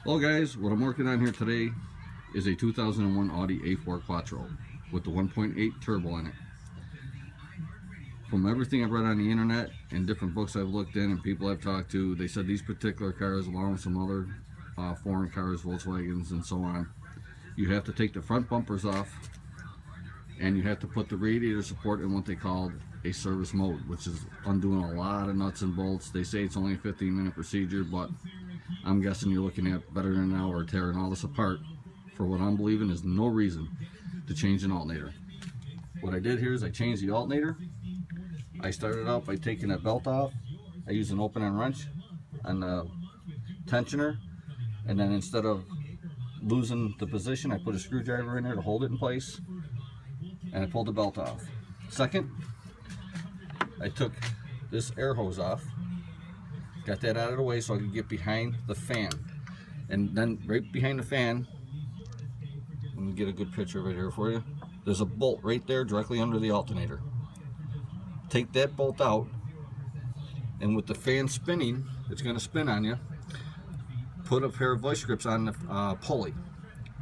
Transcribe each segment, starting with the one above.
Well guys, what I'm working on here today is a 2001 Audi A4 Quattro with the 1.8 turbo in it. From everything I've read on the internet and different books I've looked in and people I've talked to, they said these particular cars, along with some other foreign cars, Volkswagens and so on, you have to take the front bumpers off and you have to put the radiator support in what they call a service mode, which is undoing a lot of nuts and bolts. They say it's only a 15-minute procedure, but I'm guessing you're looking at better than an hour tearing all this apart for what I'm believing is no reason to change an alternator. What I did here is I changed the alternator. I started out by taking that belt off. I used an open end wrench and the tensioner, and then instead of losing the position, I put a screwdriver in there to hold it in place, and I pulled the belt off. Second, I took this air hose off, got that out of the way so I could get behind the fan. And then right behind the fan, let me get a good picture right here for you. There's a bolt right there directly under the alternator. Take that bolt out, and with the fan spinning, it's going to spin on you. Put a pair of vice grips on the pulley.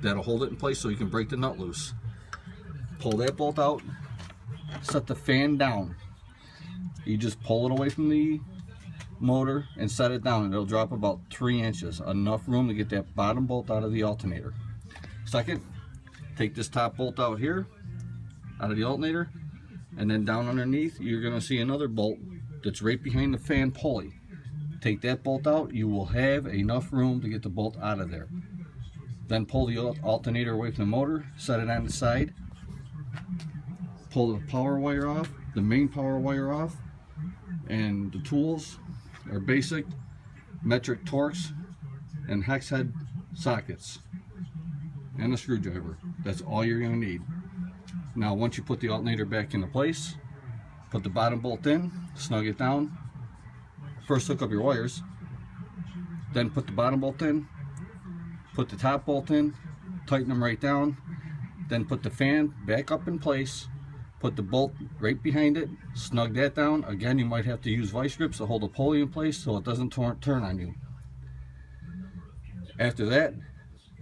That'll hold it in place so you can break the nut loose. Pull that bolt out, set the fan down. You just pull it away from the motor and set it down, and it'll drop about 3 inches, enough room to get that bottom bolt out of the alternator. Second, take this top bolt out here, out of the alternator, and then down underneath you're going to see another bolt that's right behind the fan pulley. Take that bolt out, you will have enough room to get the bolt out of there. Then pull the alternator away from the motor, set it on the side, pull the power wire off, the main power wire off, and the tools are basic metric Torx and hex head sockets and a screwdriver. That's all you're going to need. Now once you put the alternator back into place, put the bottom bolt in, snug it down. First hook up your wires, then put the bottom bolt in, put the top bolt in, tighten them right down, then put the fan back up in place, put the bolt right behind it, snug that down. Again, you might have to use vice grips to hold the pulley in place so it doesn't turn on you. After that,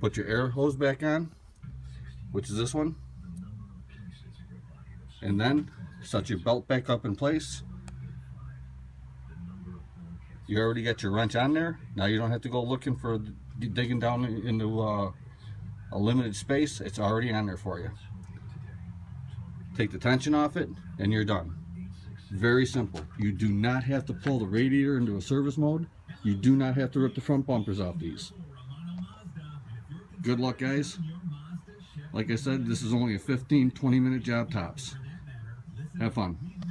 put your air hose back on, which is this one, and then set your belt back up in place. You already got your wrench on there. Now you don't have to go looking for digging down into a limited space. It's already on there for you. Take the tension off it and you're done. Very simple. You do not have to pull the radiator into a service mode. You do not have to rip the front bumpers off these. Good luck, guys. Like I said, this is only a 15-20 minute job tops. Have fun.